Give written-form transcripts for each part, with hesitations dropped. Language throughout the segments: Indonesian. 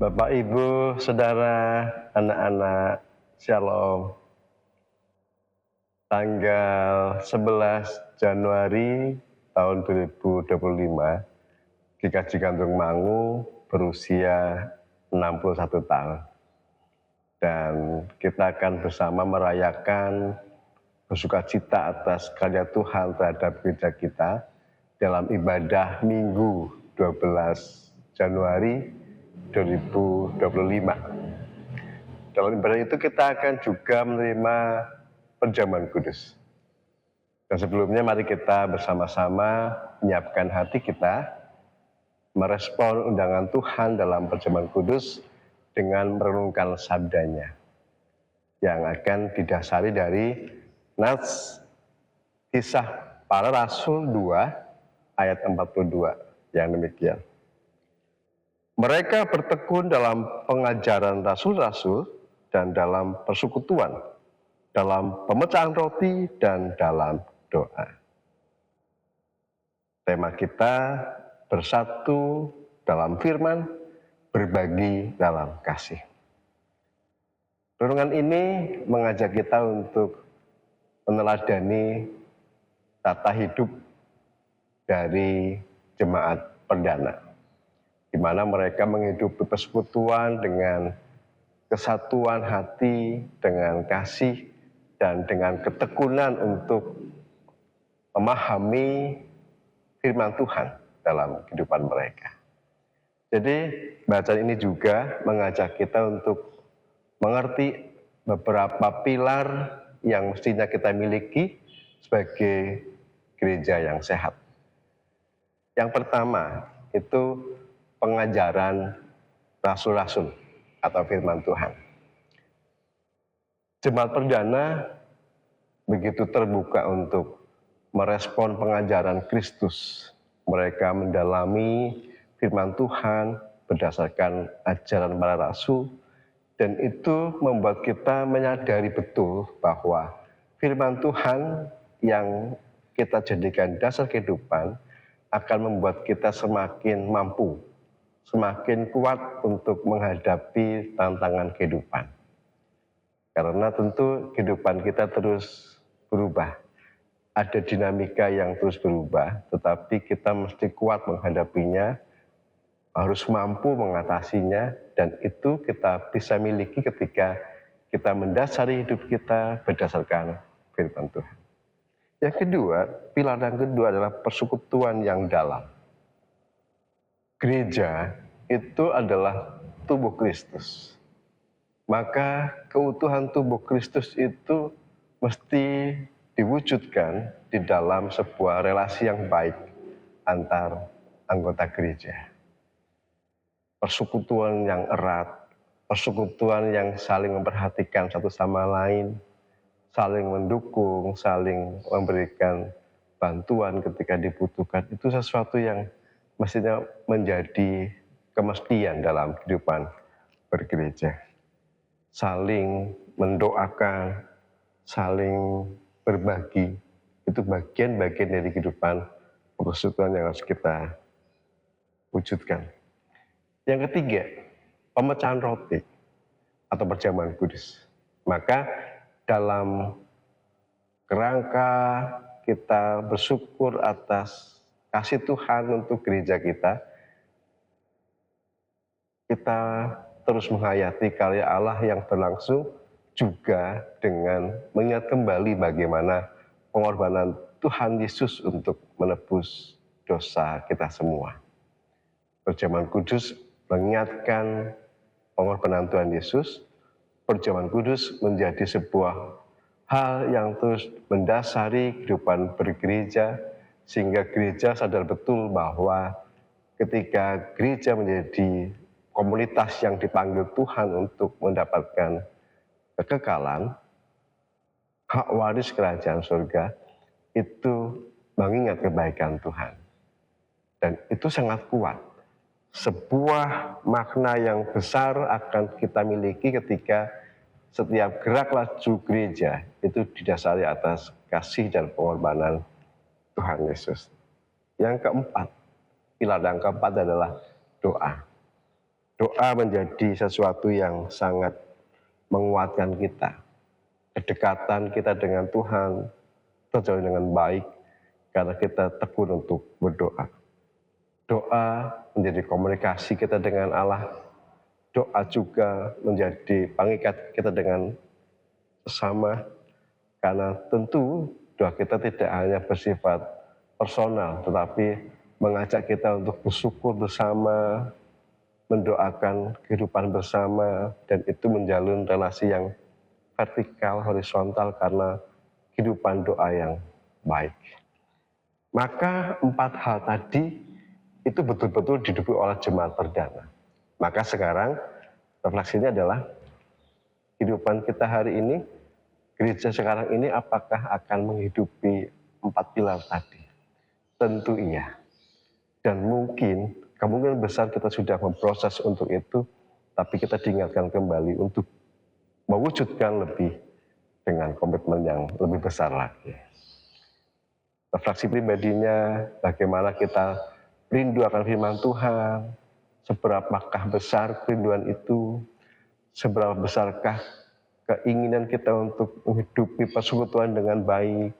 Bapak, Ibu, Saudara, anak-anak, Shalom. Tanggal 11 Januari tahun 2025, Kikaji Gantung Mangu berusia 61 tahun. Dan kita akan bersama merayakan bersukacita atas karya Tuhan terhadap gereja kita dalam ibadah Minggu 12 Januari 2025. Dalam ibadah itu kita akan juga menerima perjamuan kudus. Dan sebelumnya mari kita bersama-sama menyiapkan hati kita, merespon undangan Tuhan dalam perjamuan kudus dengan merenungkan sabdanya yang akan didasari dari Nats Kisah Para Rasul 2 ayat 42 yang demikian. Mereka bertekun dalam pengajaran rasul-rasul dan dalam persekutuan, dalam pemecahan roti dan dalam doa. Tema kita bersatu dalam firman, berbagi dalam kasih. Renungan ini mengajak kita untuk meneladani tata hidup dari jemaat perdana, di mana mereka menghidupi persekutuan dengan kesatuan hati, dengan kasih, dan dengan ketekunan untuk memahami firman Tuhan dalam kehidupan mereka. Jadi bacaan ini juga mengajak kita untuk mengerti beberapa pilar yang mestinya kita miliki sebagai gereja yang sehat. Yang pertama itu pengajaran rasul-rasul atau firman Tuhan. Jemaat perdana begitu terbuka untuk merespon pengajaran Kristus. Mereka mendalami firman Tuhan berdasarkan ajaran para rasul, dan itu membuat kita menyadari betul bahwa firman Tuhan yang kita jadikan dasar kehidupan akan membuat kita semakin mampu, semakin kuat untuk menghadapi tantangan kehidupan. Karena tentu kehidupan kita terus berubah. Ada dinamika yang terus berubah, tetapi kita mesti kuat menghadapinya, harus mampu mengatasinya, dan itu kita bisa miliki ketika kita mendasari hidup kita berdasarkan firman Tuhan. Yang kedua, pilar yang kedua adalah persekutuan yang dalam. Gereja itu adalah tubuh Kristus. Maka keutuhan tubuh Kristus itu mesti diwujudkan di dalam sebuah relasi yang baik antar anggota gereja. Persekutuan yang erat, persekutuan yang saling memperhatikan satu sama lain, saling mendukung, saling memberikan bantuan ketika dibutuhkan, itu sesuatu yang mestinya menjadi kemestian dalam kehidupan bergereja. Saling mendoakan, saling berbagi, itu bagian-bagian dari kehidupan persekutuan yang harus kita wujudkan. Yang ketiga, pemecahan roti atau perjamuan kudus. Maka dalam kerangka kita bersyukur atas kasih Tuhan untuk gereja kita, kita terus menghayati karya Allah yang berlangsung juga dengan mengingat kembali bagaimana pengorbanan Tuhan Yesus untuk menebus dosa kita semua. Perjamuan kudus mengingatkan pengorbanan Tuhan Yesus. Perjamuan kudus menjadi sebuah hal yang terus mendasari kehidupan bergereja, sehingga gereja sadar betul bahwa ketika gereja menjadi komunitas yang dipanggil Tuhan untuk mendapatkan kekekalan, hak waris kerajaan surga, itu mengingat kebaikan Tuhan. Dan itu sangat kuat. Sebuah makna yang besar akan kita miliki ketika setiap gerak laju gereja itu didasari atas kasih dan pengorbanan Tuhan Yesus. Yang keempat, pilar yang keempat adalah doa. Doa menjadi sesuatu yang sangat menguatkan kita. Kedekatan kita dengan Tuhan terjalin dengan baik karena kita tekun untuk berdoa. Doa menjadi komunikasi kita dengan Allah. Doa juga menjadi pengikat kita dengan sesama, karena tentu doa kita tidak hanya bersifat personal, tetapi mengajak kita untuk bersyukur bersama, mendoakan kehidupan bersama, dan itu menjalin relasi yang vertikal, horizontal karena kehidupan doa yang baik. Maka 4 hal tadi itu betul-betul didukung oleh jemaat perdana. Maka sekarang refleksinya adalah kehidupan kita hari ini, gereja sekarang ini apakah akan menghidupi 4 pilar tadi? Tentu iya. Dan kemungkinan besar kita sudah memproses untuk itu, tapi kita diingatkan kembali untuk mewujudkan lebih dengan komitmen yang lebih besar lagi. Refleksi pribadinya, bagaimana kita rindu akan firman Tuhan, seberapakah besar kerinduan itu, seberapa besarkah keinginan kita untuk menghidupi persekutuan dengan baik.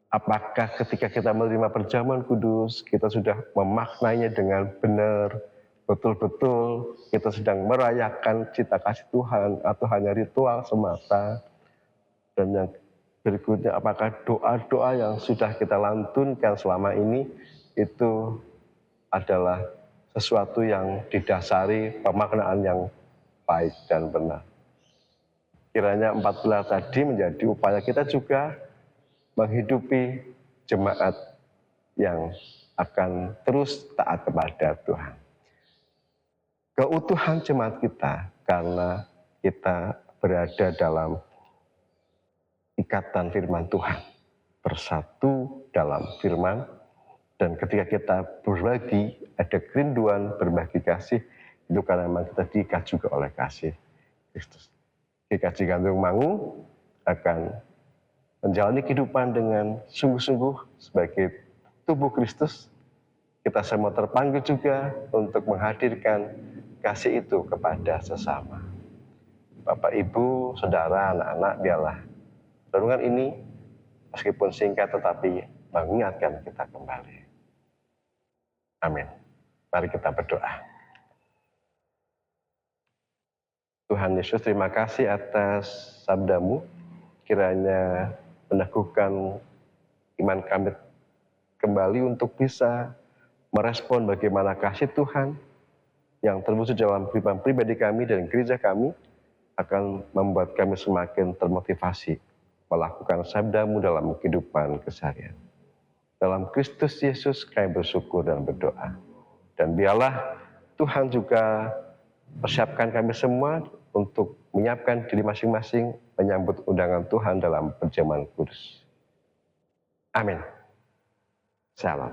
Apakah ketika kita menerima perjamuan kudus, kita sudah memaknainya dengan benar, betul-betul kita sedang merayakan cita kasih Tuhan atau hanya ritual semata. Dan yang berikutnya, apakah doa-doa yang sudah kita lantunkan selama ini itu adalah sesuatu yang didasari pemaknaan yang baik dan benar. Kiranya 4 pilar tadi menjadi upaya kita juga menghidupi jemaat yang akan terus taat kepada Tuhan. Keutuhan jemaat kita karena kita berada dalam ikatan firman Tuhan, bersatu dalam firman, dan ketika kita berbagi, ada kerinduan berbagi kasih, itu karena memang kita diikat juga oleh kasih Kristus. GKJ Gantung Mangu akan menjalani kehidupan dengan sungguh-sungguh sebagai tubuh Kristus. Kita semua terpanggil juga untuk menghadirkan kasih itu kepada sesama. Bapak, Ibu, Saudara, anak-anak, biarlah renungan ini meskipun singkat tetapi mengingatkan kita kembali. Amin. Mari kita berdoa. Tuhan Yesus, terima kasih atas sabda-Mu, kiranya meneguhkan iman kami kembali untuk bisa merespon bagaimana kasih Tuhan yang terwujud dalam kehidupan pribadi kami dan gereja kami akan membuat kami semakin termotivasi melakukan sabda-Mu dalam kehidupan keseharian. Dalam Kristus Yesus kami bersyukur dan berdoa. Dan biarlah Tuhan juga persiapkan kami semua untuk menyiapkan diri masing-masing menyambut undangan Tuhan dalam perjamuan kudus. Amin. Shalom.